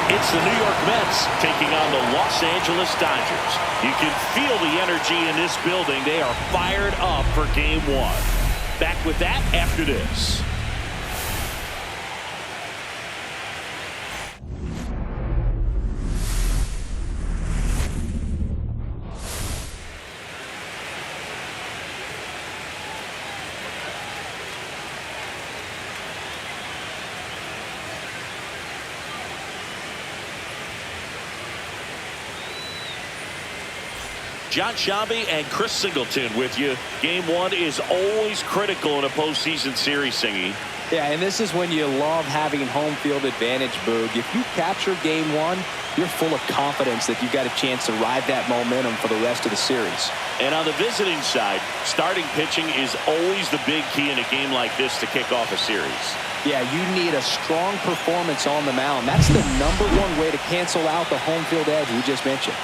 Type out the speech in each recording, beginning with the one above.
It's the New York Mets taking on the Los Angeles Dodgers. You can feel the energy in this building. They are fired up for Game 1. Back with that after this. John Sciambi and Chris Singleton with you. Game 1 is always critical in a postseason series, Singy. Yeah, and this is when you love having home field advantage, Boog. If you capture Game 1, you're full of confidence that you've got a chance to ride that momentum for the rest of the series. And on the visiting side, starting pitching is always the big key in a game like this to kick off a series. Yeah, you need a strong performance on the mound. That's the #1 way to cancel out the home field edge we just mentioned.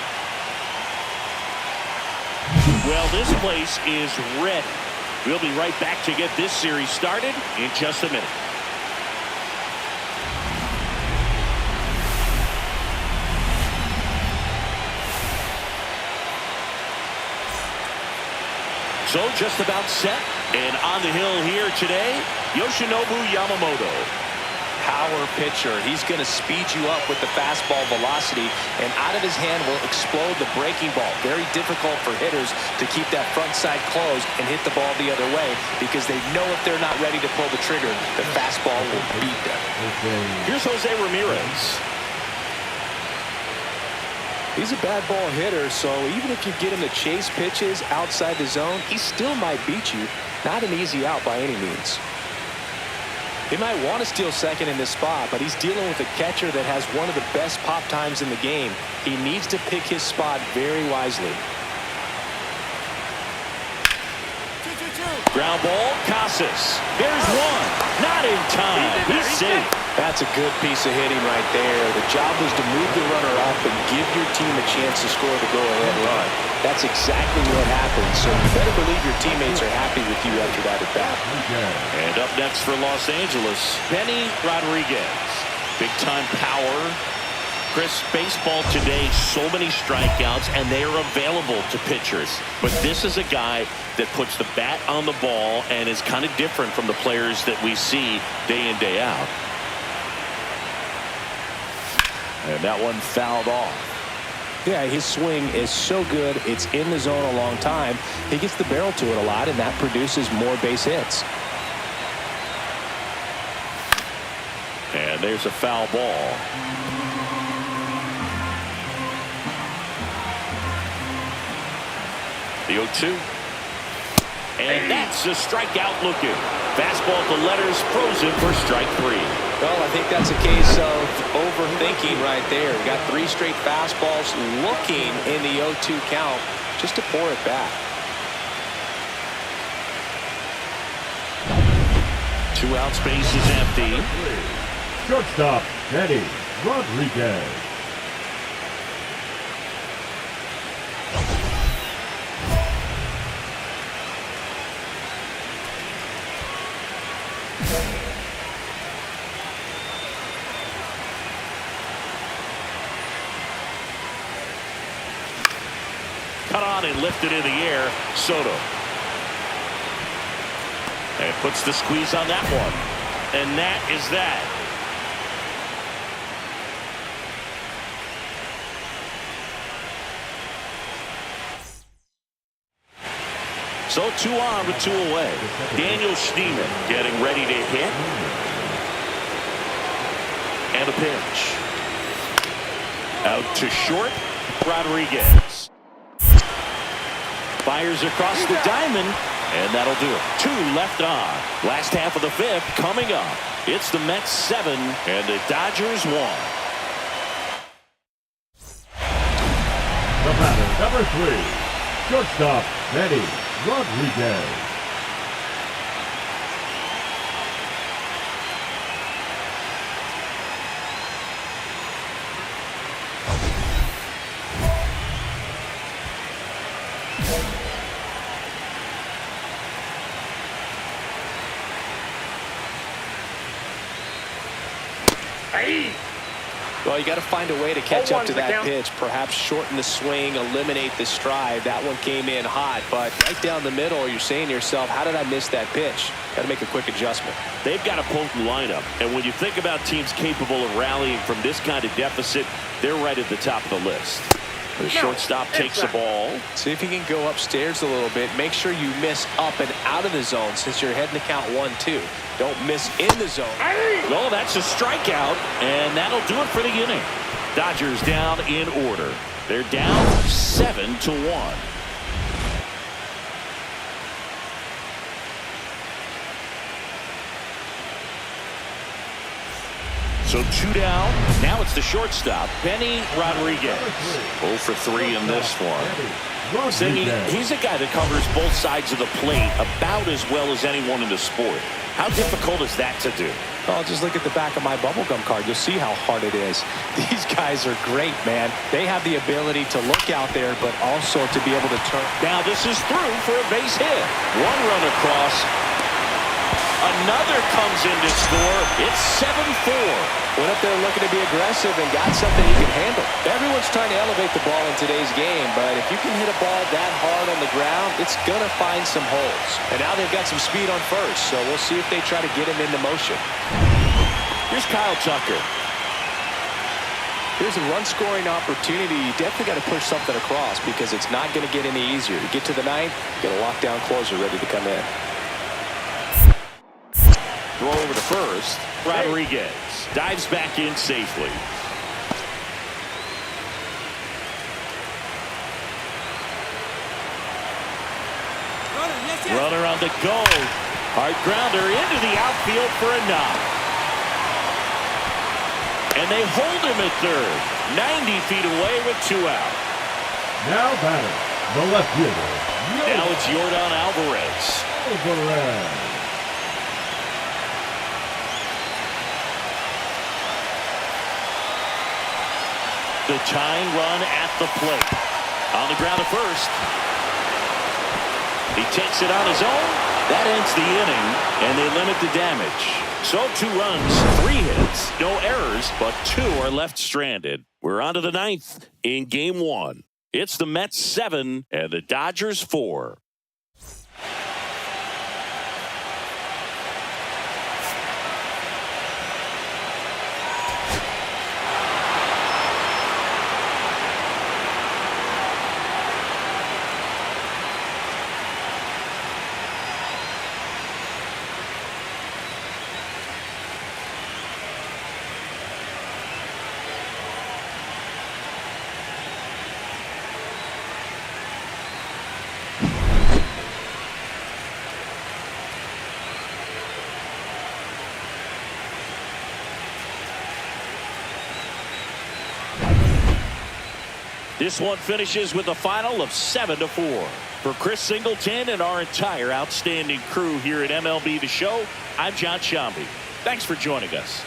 Well, this place is ready. We'll be right back to get this series started in just a minute. So just about set, and on the hill here today, Yoshinobu Yamamoto. Power pitcher. He's going to speed you up with the fastball velocity, and out of his hand will explode the breaking ball. Very difficult for hitters to keep that front side closed and hit the ball the other way, because they know if they're not ready to pull the trigger, the fastball will beat them. Here's Jose Ramirez. He's a bad ball hitter, so even if you get him to chase pitches outside the zone, he still might beat you. Not an easy out by any means. He might want to steal second in this spot, but he's dealing with a catcher that has one of the best pop times in the game. He needs to pick his spot very wisely. Ground ball, Casas. There's one. Not in time. He's safe. That's a good piece of hitting right there. The job was to move the runner up and give your team a chance to score the go-ahead run. That's exactly what happened, so you better believe your teammates are happy with you after that at-bat. And up next for Los Angeles, Benny Rodriguez. Big-time power. Chris, baseball today, so many strikeouts, and they are available to pitchers. But this is a guy that puts the bat on the ball and is kind of different from the players that we see day in, day out. And that one fouled off. Yeah, his swing is so good, it's in the zone a long time. He gets the barrel to it a lot, and that produces more base hits. And there's a foul ball. The 0-2. And that's a strikeout looking. Fastball at the letters, frozen for strike 3. Well, I think that's a case of overthinking right there. We got 3 straight fastballs looking in the 0-2 count just to pour it back. 2 out, space is empty. Shortstop, Eddie. Rodriguez. Cut on and lifted in the air. Soto. And puts the squeeze on that one. And that is that. So 2 on with 2 away. Daniel Schneemann getting ready to hit. And a pitch. Out to short. Rodriguez. Fires across the diamond. And that'll do it. 2 left on. Last half of the 5th coming up. It's the Mets 7 and the Dodgers 1. The batter, number 3, shortstop, Benny Rodriguez. Well, you got to find a way to catch up to that pitch. Perhaps shorten the swing, eliminate the stride. That one came in hot, but right down the middle, you're saying to yourself, how did I miss that pitch? Got to make a quick adjustment. They've got a potent lineup, and when you think about teams capable of rallying from this kind of deficit, they're right at the top of the list. The shortstop takes the ball. See if you can go upstairs a little bit. Make sure you miss up and out of the zone since you're heading to count 1-2. Don't miss in the zone. Oh, that's a strikeout, and that'll do it for the inning. Dodgers down in order. They're down 7-1. So 2 down. Now it's the shortstop, Benny Rodriguez. 0 for 3 in this one. Cindy, he's a guy that covers both sides of the plate about as well as anyone in the sport. How difficult is that to do? Oh, just look at the back of my bubblegum card. You'll see how hard it is. These guys are great, man. They have the ability to look out there, but also to be able to turn. Now this is through for a base hit. 1 run across. Another comes in to score. It's 7-4. Went up there looking to be aggressive and got something he can handle. Everyone's trying to elevate the ball in today's game, but if you can hit a ball that hard on the ground, it's going to find some holes. And now they've got some speed on first, so we'll see if they try to get him into motion. Here's Kyle Tucker. Here's a run-scoring opportunity. You definitely got to push something across because it's not going to get any easier. You get to the 9th, get a lockdown closer ready to come in. Throw over to first. Rodriguez dives back in safely. Runner on the go. Hard grounder into the outfield for a knock. And they hold him at third. 90 feet away with 2 out. Now batter, the left fielder. Now it's Yordan Alvarez. The tying run at the plate. On the ground at first. He takes it on his own. That ends the inning, and they limit the damage. So 2 runs, 3 hits, no errors, but 2 are left stranded. We're on to the 9th in Game 1. It's the Mets 7 and the Dodgers 4. This one finishes with a final of 7-4. For Chris Singleton and our entire outstanding crew here at MLB The Show, I'm John Shambi. Thanks for joining us.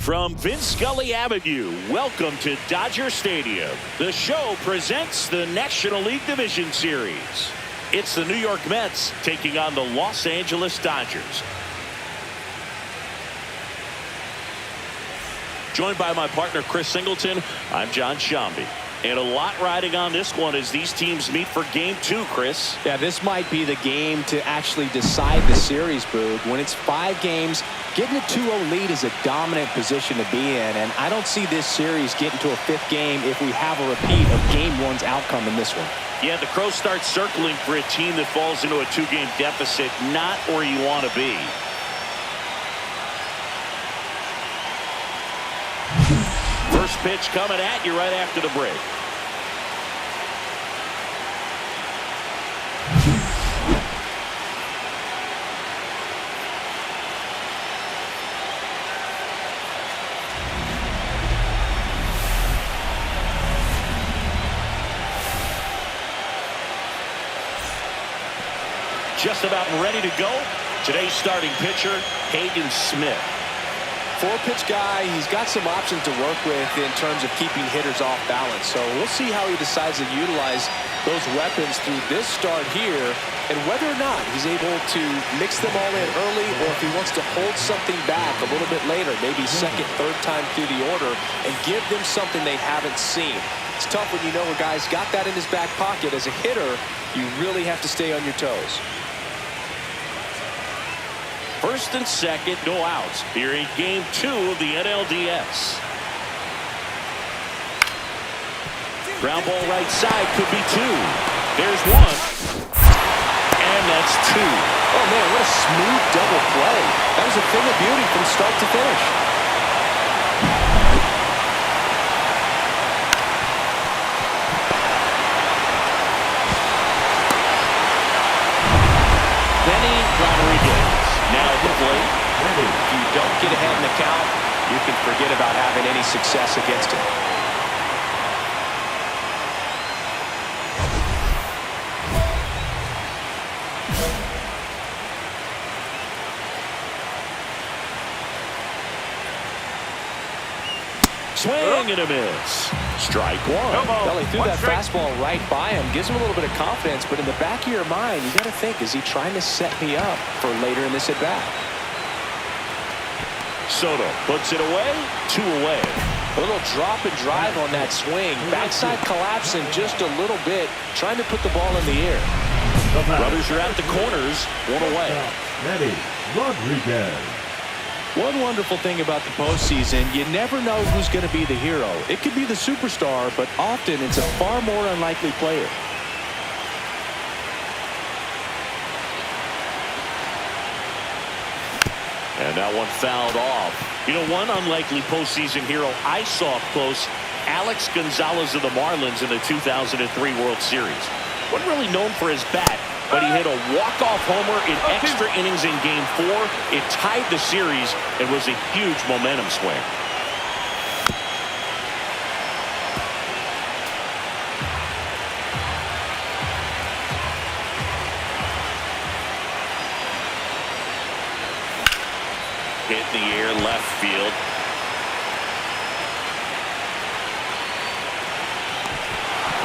From Vince Scully Avenue, welcome to Dodger Stadium. The show presents the National League Division Series. It's the New York Mets taking on the Los Angeles Dodgers. Joined by my partner Chris Singleton, I'm John Shambi. And a lot riding on this one as these teams meet for Game 2, Chris. Yeah, this might be the game to actually decide the series, Boog. When it's 5 games, getting a 2-0 lead is a dominant position to be in. And I don't see this series getting to a 5th game if we have a repeat of Game 1's outcome in this one. Yeah, the Crows start circling for a team that falls into a 2-game deficit, not where you want to be. First pitch coming at you right after the break. Just about ready to go. Today's starting pitcher, Hayden Smith. 4-pitch guy, he's got some options to work with in terms of keeping hitters off balance. So we'll see how he decides to utilize those weapons through this start here and whether or not he's able to mix them all in early or if he wants to hold something back a little bit later, maybe second, third time through the order and give them something they haven't seen. It's tough when you know a guy's got that in his back pocket. As a hitter, you really have to stay on your toes. First and second, no outs. Here in Game 2 of the NLDS. Ground ball right side, could be 2. There's 1. And that's 2. Oh, man, what a smooth double play. That was a thing of beauty from start to finish. Now at the plate. If you don't get ahead in the count, you can forget about having any success against him. Swing and a miss. Strike 1. Well, he threw that fastball right by him. Gives him a little bit of confidence, but in the back of your mind, you got to think, is he trying to set me up for later in this at-bat? Soto puts it away. 2 away. A little drop and drive on that swing. Backside collapsing just a little bit, trying to put the ball in the air. Runners are at the corners. 1 away. Manny Rodriguez. One wonderful thing about the postseason, you never know who's going to be the hero. It could be the superstar, but often it's a far more unlikely player. And that one fouled off. You know, one unlikely postseason hero I saw up close, Alex Gonzalez of the Marlins in the 2003 World Series. Wasn't really known for his bat, but he hit a walk-off homer in extra innings in Game 4. It tied the series and was a huge momentum swing. Hit in the air, left field.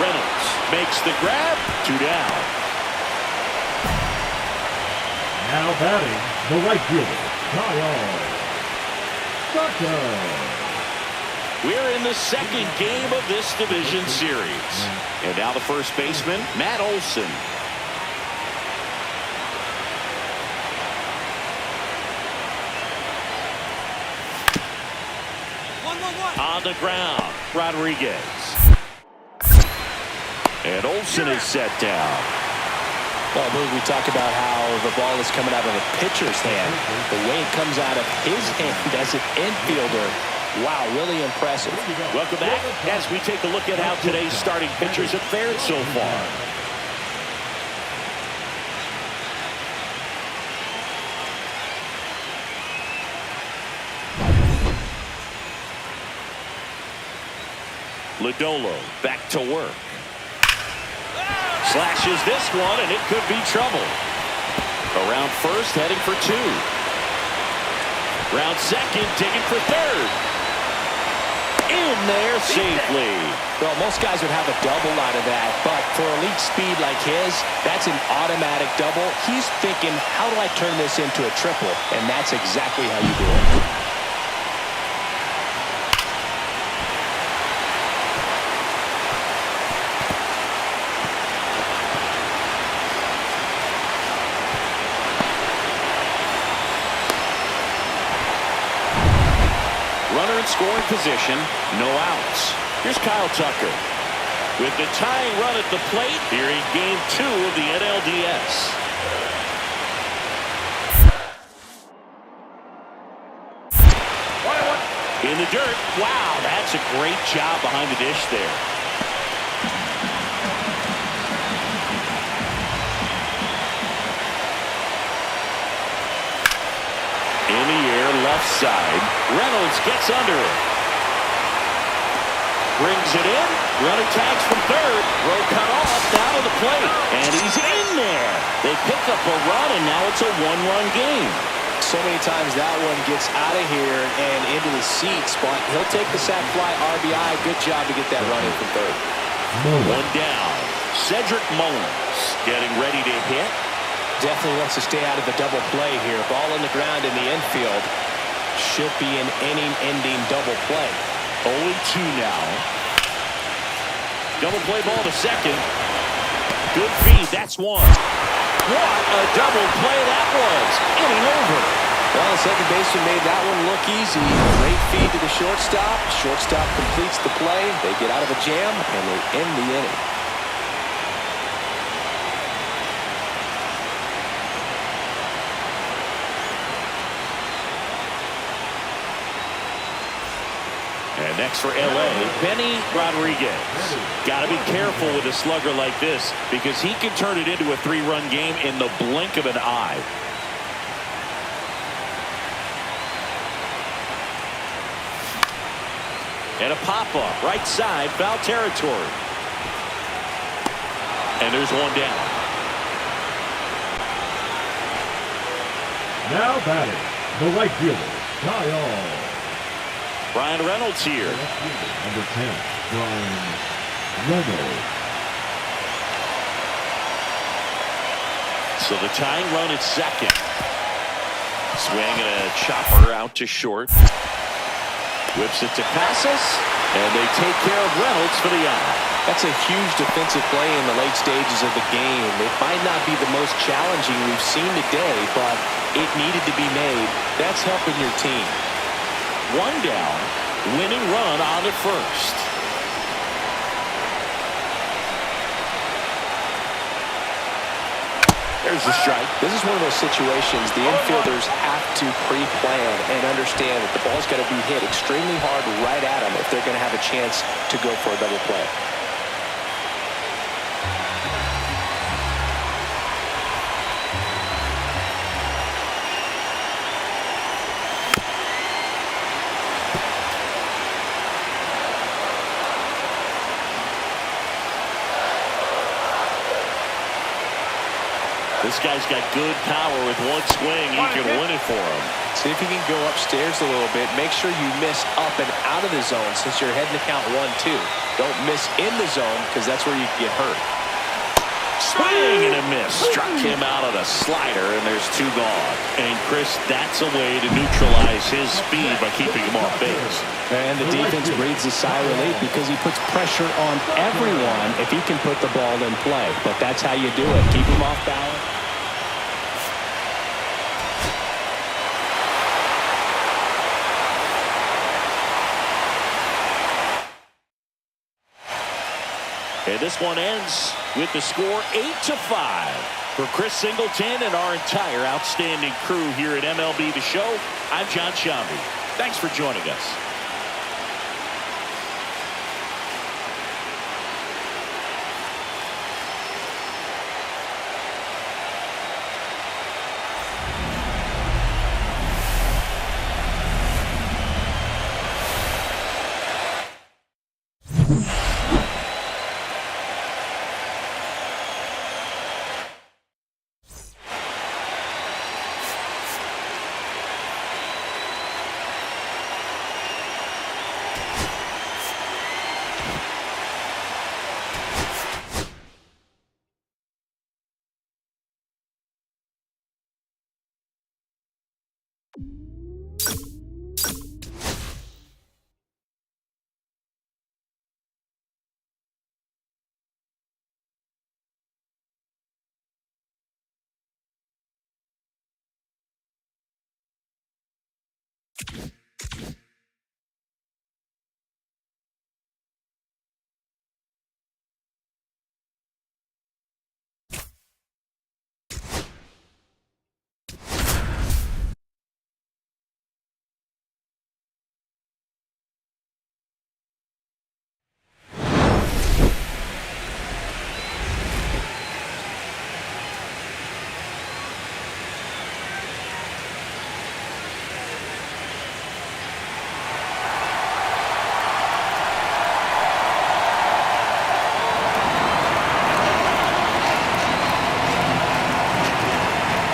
Reynolds makes the grab. 2 down. Now batting, the right fielder, Kyle Tucker. We're in the second game of this division series. And now the first baseman, Matt Olson. On the ground, Rodriguez. And Olson is set down. Well, Boog, we talk about how the ball is coming out of the pitcher's hand. The way it comes out of his hand as an infielder. Wow, really impressive. Welcome back as we take a look at how today's starting pitchers have fared so far. Lodolo back to work. Slashes this one, and it could be trouble. Around first, heading for 2. Round second, digging for third. In there safely. Well, most guys would have a double out of that, but for elite speed like his, that's an automatic double. He's thinking, how do I turn this into a triple? And that's exactly how you do it. Runner in scoring position, no outs. Here's Kyle Tucker with the tying run at the plate here in Game 2 of the NLDS. In the dirt. Wow, that's a great job behind the dish there. In the air, left side. Reynolds gets under it. Brings it in. Runner tags from third. Throw cut off. Down to the plate. And he's in there. They pick up a run, and now it's a 1-run game. So many times that one gets out of here and into the seats, but he'll take the sac fly RBI. Good job to get that run in from third. One down. Cedric Mullins getting ready to hit. Definitely wants to stay out of the double play here. Ball on the ground in the infield. Should be an inning-ending double play. 0-2 now. Double play ball to second. Good feed. That's one. What a double play that was. Inning over. Well, the second baseman made that one look easy. Great feed to the shortstop. Shortstop completes the play. They get out of a jam, and they end the inning. And next for L.A., Benny Rodriguez. Got to be careful with a slugger like this because he can turn it into a 3-run game in the blink of an eye. And a pop-up, right side, foul territory. And there's one down. Now batting, the right fielder, Kyle Brian Reynolds here. Number 10, Brian Reynolds. So the tying run at second. Swing and a chopper out to short. Whips it to Casas, and they take care of Reynolds for the out. That's a huge defensive play in the late stages of the game. It might not be the most challenging we've seen today, but it needed to be made. That's helping your team. One down, winning run on at first. There's the strike. This is one of those situations the infielders have to pre-plan and understand that the ball's got to be hit extremely hard right at them if they're going to have a chance to go for a double play. This guy's got good power. With one swing, he can win it for him. See if you can go upstairs a little bit. Make sure you miss up and out of the zone since you're heading to count 1-2. Don't miss in the zone because that's where you can get hurt. Swing and a miss. Struck him out on a slider, and there's 2 gone. And, Chris, that's a way to neutralize his speed by keeping him off base. And the defense breathes a sigh of relief because he puts pressure on everyone if he can put the ball in play. But that's how you do it. Keep him off balance. And this one ends with the score 8-5. For Chris Singleton and our entire outstanding crew here at MLB The Show, I'm John Shambi. Thanks for joining us.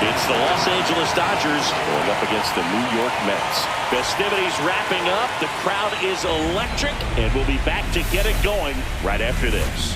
It's the Los Angeles Dodgers going up against the New York Mets. Festivities wrapping up. The crowd is electric, and we'll be back to get it going right after this.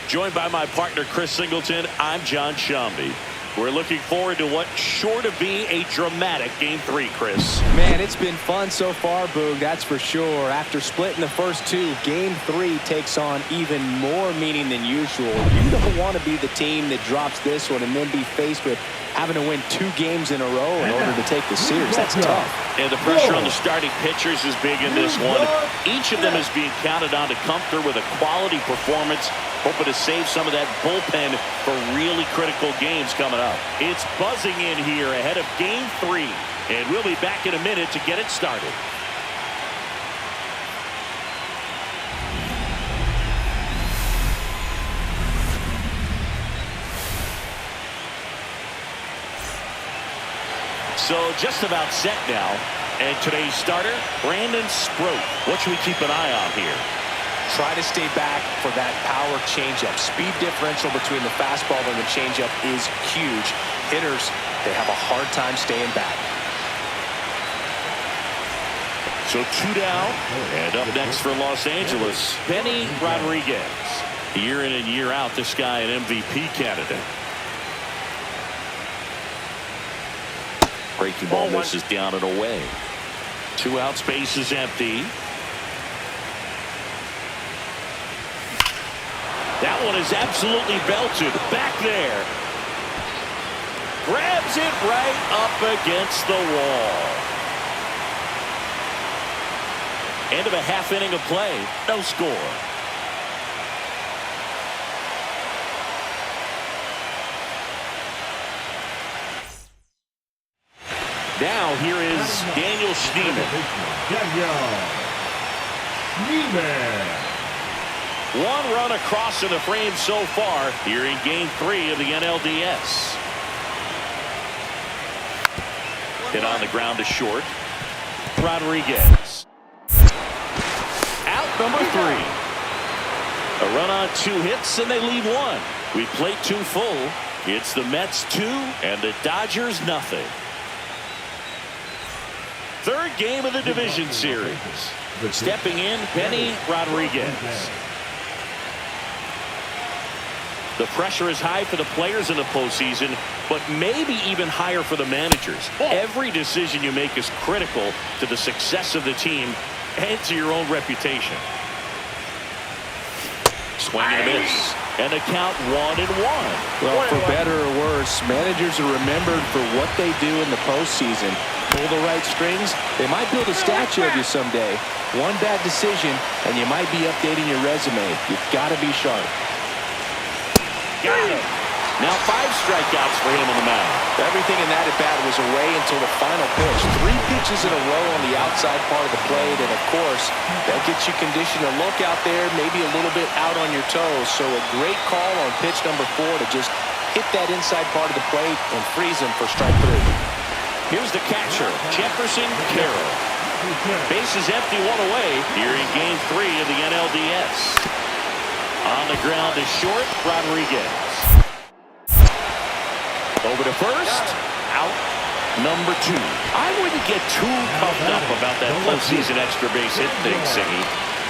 Joined by my partner, Chris Singleton, I'm John Shambi. We're looking forward to what's sure to be a dramatic Game 3, Chris. Man, it's been fun so far, Boog, that's for sure. After splitting the first 2, Game 3 takes on even more meaning than usual. You don't want to be the team that drops this one and then be faced with having to win 2 games in a row in order to take the series. That's tough. And the pressure on the starting pitchers is big in this one. Each of them is being counted on to come through with a quality performance, hoping to save some of that bullpen for really critical games coming up. It's buzzing in here ahead of Game 3, and we'll be back in a minute to get it started. So just about set now. And today's starter, Brandon Sproat. What should we keep an eye on here? Try to stay back for that power changeup. Speed differential between the fastball and the changeup is huge. Hitters, they have a hard time staying back. So 2 down. And up next for Los Angeles, Benny Rodriguez. Year in and year out, this guy an MVP candidate. Breaking ball misses down and away. 2 out, space is empty. That one is absolutely belted. Back there. Grabs it right up against the wall. End of a half inning of play. No score. Now here is Daniel Schneemann. One run across in the frame so far here in Game 3 of the NLDS. Hit on the ground to short. Rodriguez. Out number 3. A run on 2 hits and they leave 1. We played 2 full. It's the Mets 2 and the Dodgers nothing. Third game of the division series. Stepping in, Benny Rodriguez. The pressure is high for the players in the postseason, but maybe even higher for the managers. Every decision you make is critical to the success of the team and to your own reputation. Swing and a miss. And the count 1-1. Well, for better or worse, managers are remembered for what they do in the postseason. Pull the right strings, they might build a statue of you someday. One bad decision, and you might be updating your resume. You've got to be sharp. Got him. Now 5 strikeouts for him on the mound. Everything in that at-bat was away until the final pitch. 3 pitches in a row on the outside part of the plate, and of course, that gets you conditioned to look out there, maybe a little bit out on your toes. So a great call on pitch number 4 to just hit that inside part of the plate and freeze him for strike 3. Here's the catcher, Jefferson Carroll. Base is empty, 1 away here in Game 3 of the NLDS. On the ground is short, Rodriguez. Over to first, out number 2. I wouldn't get too puffed up about that postseason extra base hit thing, Siggy.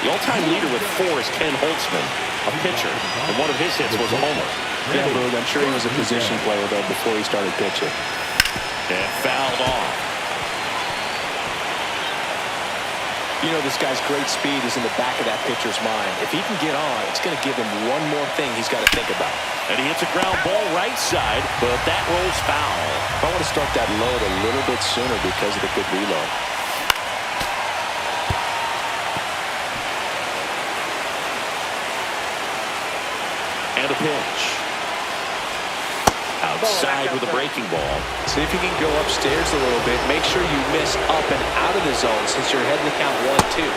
The all-time leader with 4 is Ken Holtzman, a pitcher, and one of his hits was a homer. Yeah, Boog, I'm sure he was a position player, though, before he started pitching. And fouled off. You know, this guy's great speed is in the back of that pitcher's mind. If he can get on, it's going to give him one more thing he's got to think about. And he hits a ground ball right side, but that rolls foul. I want to start that load a little bit sooner because of the good reload. And a pitch. Outside with a breaking ball. See if you can go upstairs a little bit. Make sure you miss up and out of the zone since you're heading to count 1-2.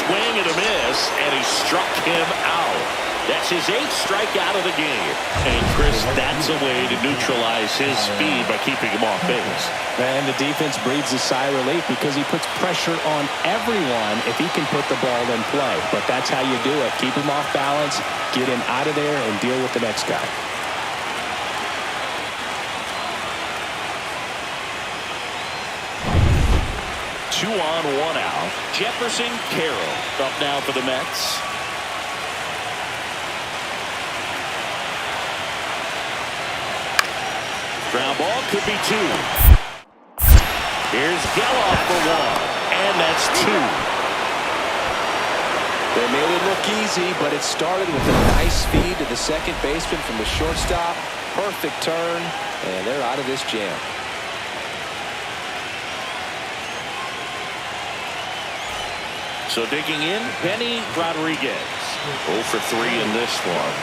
Swing and a miss, and he struck him out. That's his 8th strikeout of the game. And Chris, that's a way to neutralize his speed by keeping him off base. And the defense breathes a sigh of relief because he puts pressure on everyone if he can put the ball in play. But that's how you do it. Keep him off balance, get him out of there, and deal with the next guy. 2 on, 1 out. Jefferson Carroll up now for the Mets. Ground ball could be 2. Here's Geloff for 1, and that's 2. They made it look easy, but it started with a nice feed to the second baseman from the shortstop. Perfect turn, and they're out of this jam. So digging in, Benny Rodriguez. 0 for 3 in this one.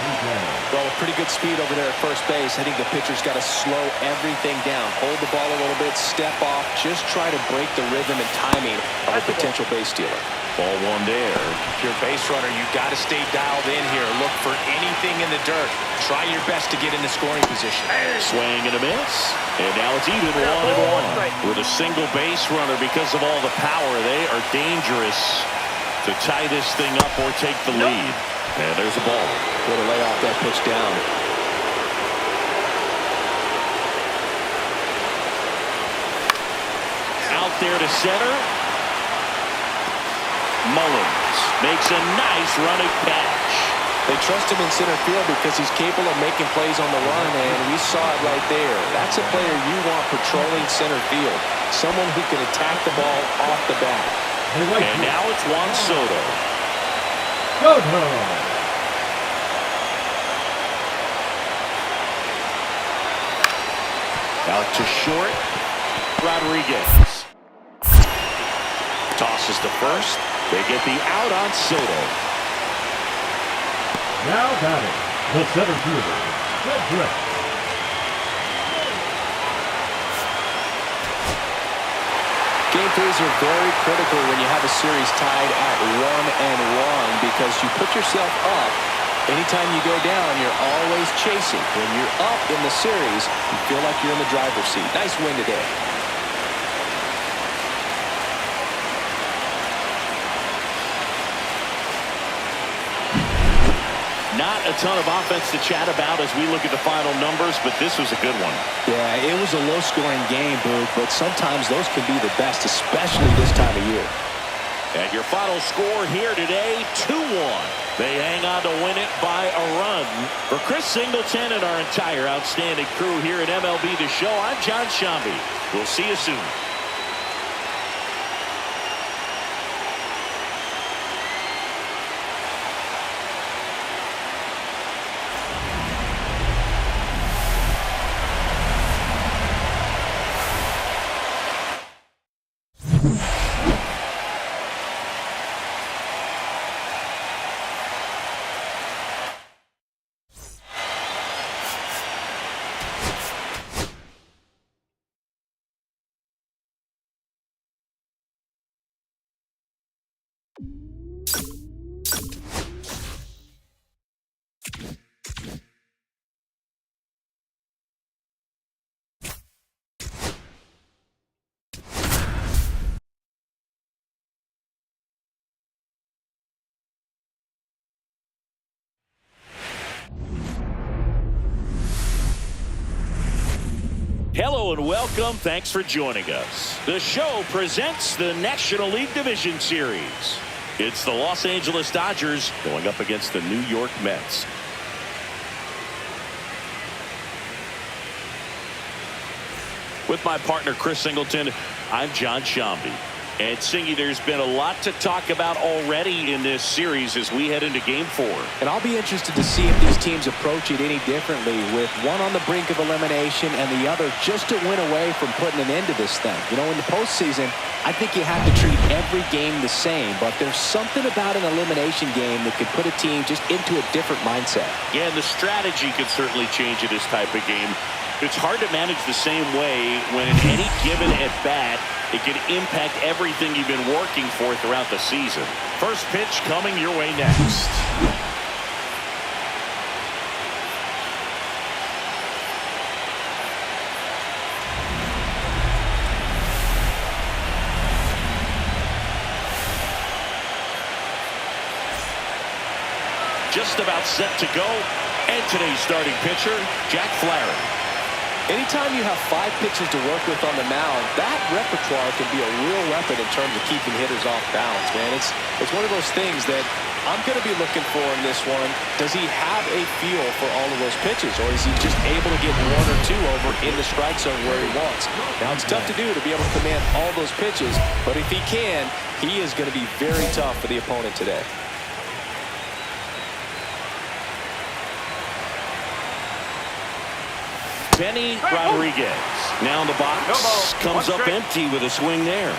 Well, with pretty good speed over there at first base. I think the pitcher's got to slow everything down. Hold the ball a little bit, step off, just try to break the rhythm and timing of a potential base stealer. Ball 1 there. If you're a base runner, you got to stay dialed in here. Look for anything in the dirt. Try your best to get in the scoring position. Swing and a miss. And now it's even 1-1. With a single base runner, because of all the power, they are dangerous to tie this thing up or take the lead. And there's a ball. Way to lay off that pitch down. Out there to center. Mullins makes a nice running catch. They trust him in center field because he's capable of making plays on the run, and we saw it right there. That's a player you want patrolling center field. Someone who can attack the ball off the bat. And now it's Juan Soto. Out to short. Rodriguez. Tosses to first. They get the out on Soto. Now batting, the center fielder, Cedric. Game threes are very critical when you have a series tied at 1-1 because you put yourself up. Anytime you go down, you're always chasing. When you're up in the series, you feel like you're in the driver's seat. Nice win today. Not a ton of offense to chat about as we look at the final numbers, but this was a good one. Yeah, it was a low-scoring game, Boog, but sometimes those can be the best, especially this time of year. And your final score here today, 2-1. They hang on to win it by a run. For Chris Singleton and our entire outstanding crew here at MLB The Show, I'm John Shambi. We'll see you soon. Hello and welcome. Thanks for joining us. The show presents the National League Division Series. It's the Los Angeles Dodgers going up against the New York Mets. With my partner Chris Singleton, I'm John Shambi. And Singy, there's been a lot to talk about already in this series as we head into Game 4. And I'll be interested to see if these teams approach it any differently, with one on the brink of elimination and the other just a win away from putting an end to this thing. You know, in the postseason, I think you have to treat every game the same, but there's something about an elimination game that can put a team just into a different mindset. Yeah, and the strategy could certainly change in this type of game. It's hard to manage the same way when in any given at-bat, it can impact everything you've been working for throughout the season. First pitch coming your way next. Just about set to go. And today's starting pitcher, Jack Flaherty. Anytime you have 5 pitches to work with on the mound, that repertoire can be a real weapon in terms of keeping hitters off balance, man. It's one of those things that I'm going to be looking for in this one. Does he have a feel for all of those pitches, or is he just able to get 1 or 2 over in the strike zone where he wants? Now, it's tough to do to be able to command all those pitches, but if he can, he is going to be very tough for the opponent today. Benny Rodriguez now in the box, comes up empty with a swing there.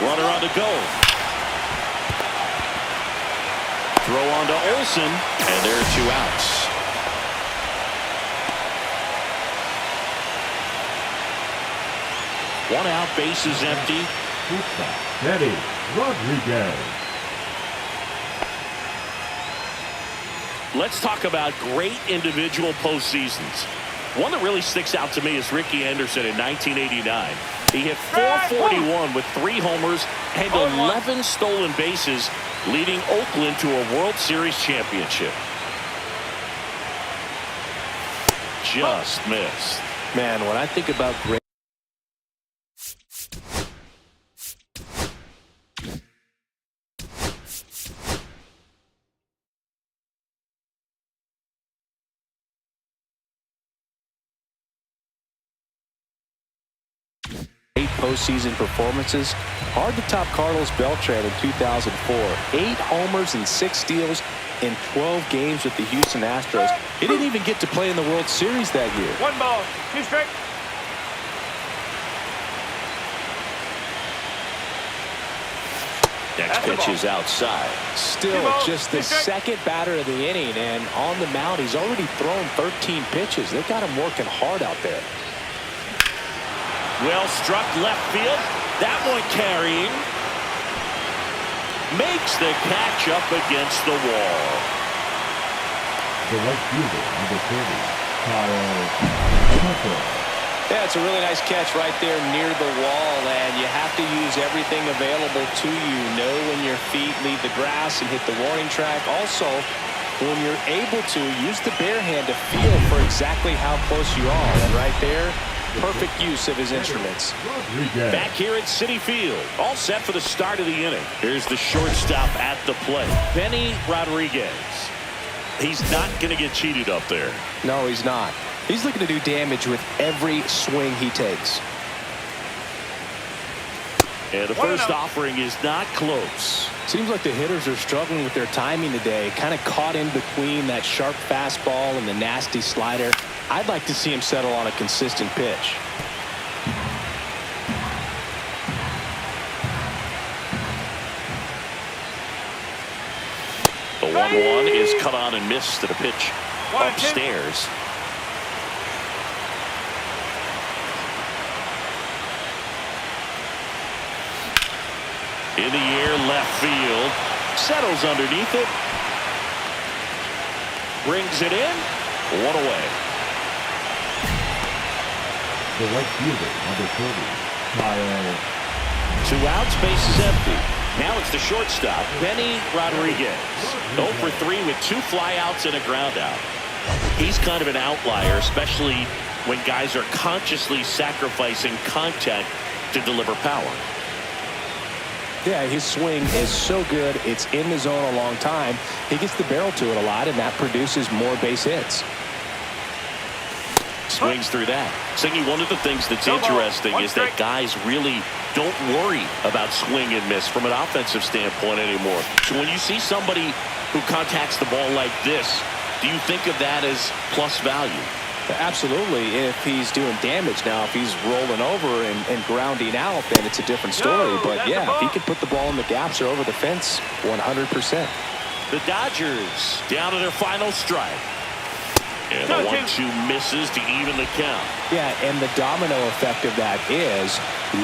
Runner on the go. Throw on to Olsen, and there are 2 outs. One out, base is empty. Benny Rodriguez. Let's talk about great individual postseasons. One that really sticks out to me is Ricky Henderson in 1989. He hit .441 with 3 homers and 11 stolen bases, leading Oakland to a World Series championship. Just missed. Man, when I think about great postseason performances, hard to top Carlos Beltran in 2004. 8 homers and 6 steals in 12 games with the Houston Astros. He didn't even get to play in the World Series that year. 1 ball, 2 strike. Next pitch is outside. Still just the second batter of the inning, and on the mound, he's already thrown 13 pitches. They've got him working hard out there. Well struck left field. That one carrying. Makes the catch up against the wall. The right fielder, number 30, Kyle Tucker. Yeah, it's a really nice catch right there near the wall, and you have to use everything available to you. Know when your feet leave the grass and hit the warning track. Also, when you're able to, use the bare hand to feel for exactly how close you are. And right there, perfect use of his instruments. Back here at Citi Field, all set for the start of the inning. Here's the shortstop at the plate, Benny Rodriguez. He's not going to get cheated up there. No, he's not. He's looking to do damage with every swing he takes. And the first offering is not close. Seems like the hitters are struggling with their timing today. Kind of caught in between that sharp fastball and the nasty slider. I'd like to see him settle on a consistent pitch. The 1-1 is cut on and missed to the pitch upstairs. In the air, left field. Settles underneath it. Brings it in. One away. The right fielder, number 30, Kyle. 2 outs, base is empty. Now it's the shortstop, Benny Rodriguez. 0 for 3 with 2 flyouts and a ground out. He's kind of an outlier, especially when guys are consciously sacrificing contact to deliver power. Yeah, his swing is so good. It's in the zone a long time. He gets the barrel to it a lot, and that produces more base hits. Swings through that. Singy, one of the things that's interesting is that guys really don't worry about swing and miss from an offensive standpoint anymore. So when you see somebody who contacts the ball like this, do you think of that as plus value? Absolutely, if he's doing damage. Now, if he's rolling over and grounding out, then it's a different story. But yeah, if he can put the ball in the gaps or over the fence, 100%. The Dodgers down to their final strike. And the 1-2 misses to even the count. Yeah, and the domino effect of that is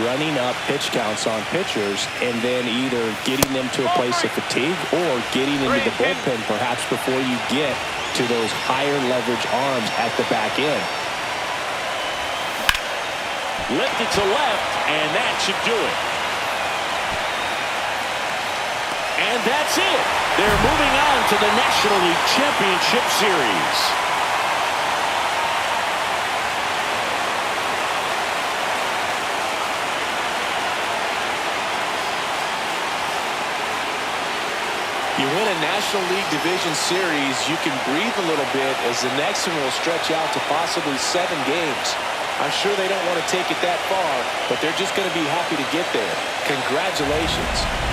running up pitch counts on pitchers and then either getting them to a place of fatigue or getting into the bullpen perhaps before you get to those higher leverage arms at the back end. Lifted to left, and that should do it. And that's it. They're moving on to the National League Championship Series. You win a National League Division Series, you can breathe a little bit as the next one will stretch out to possibly 7 games. I'm sure they don't want to take it that far, but they're just going to be happy to get there. Congratulations.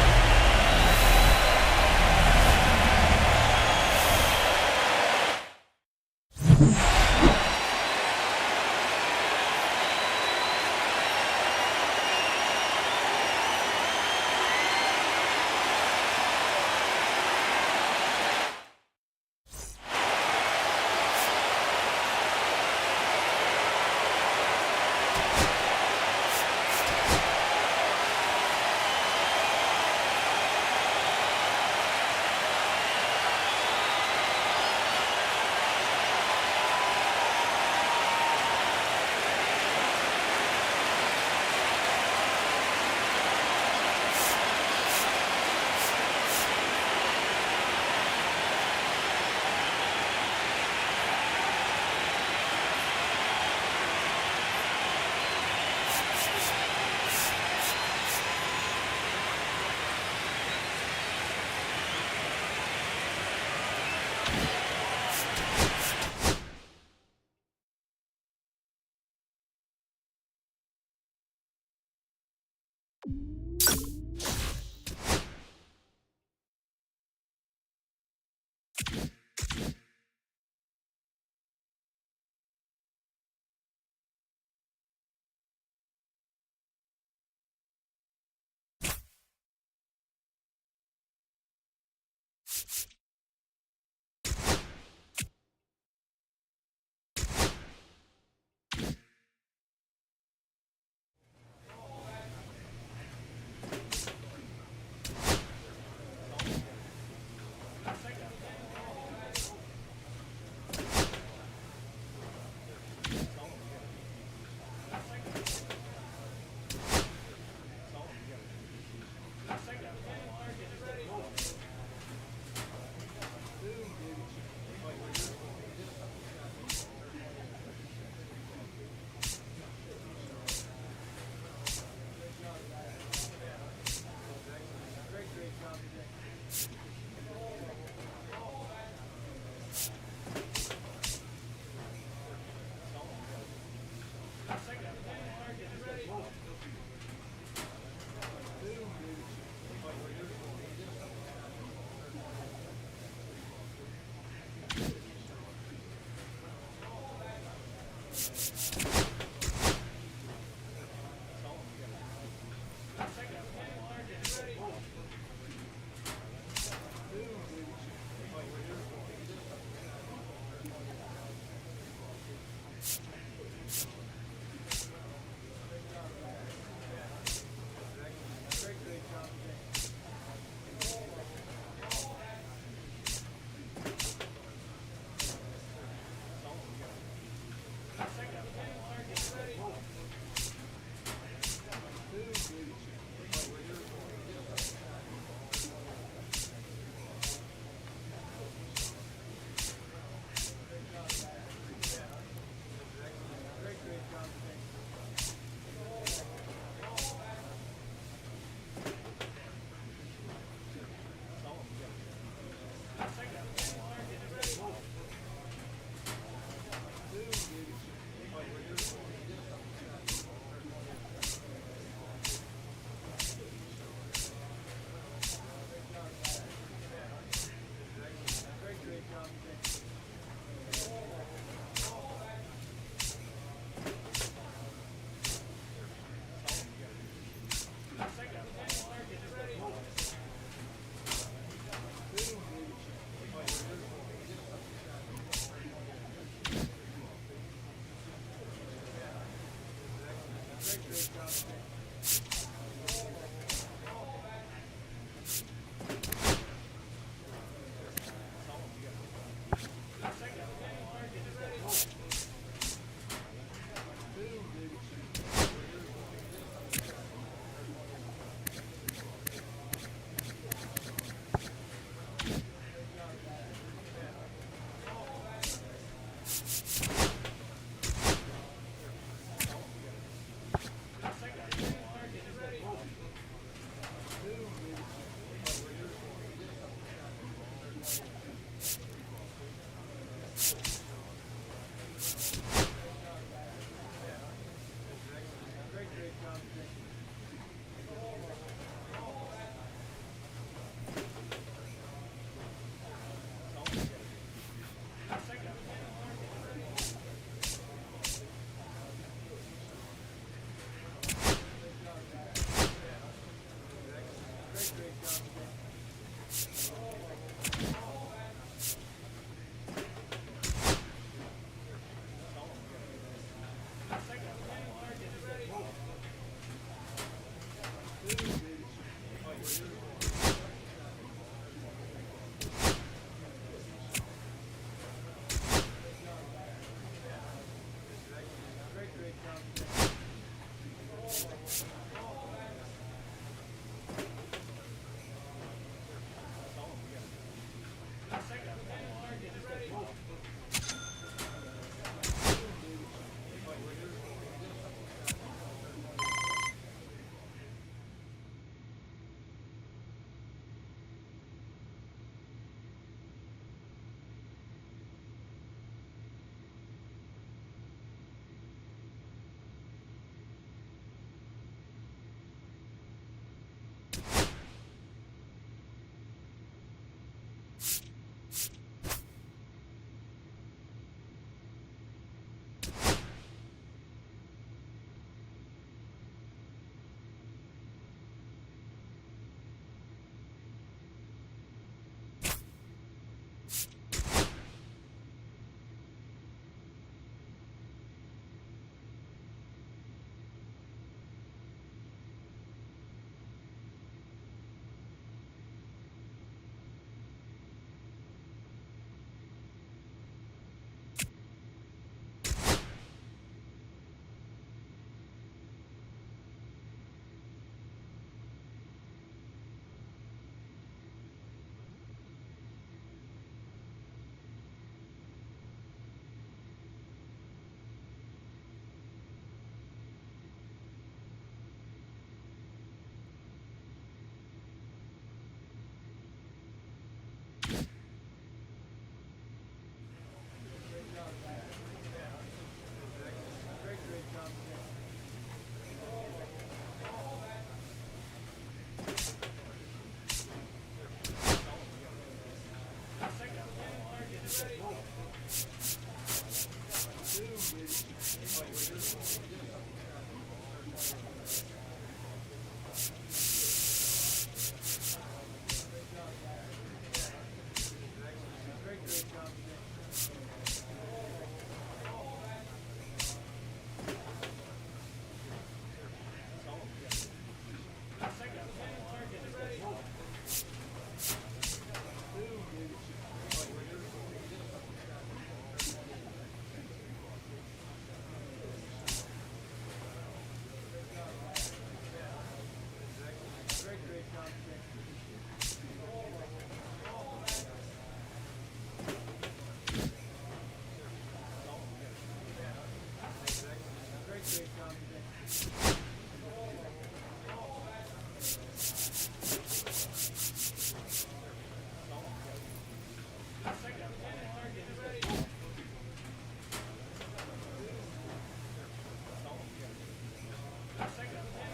Second.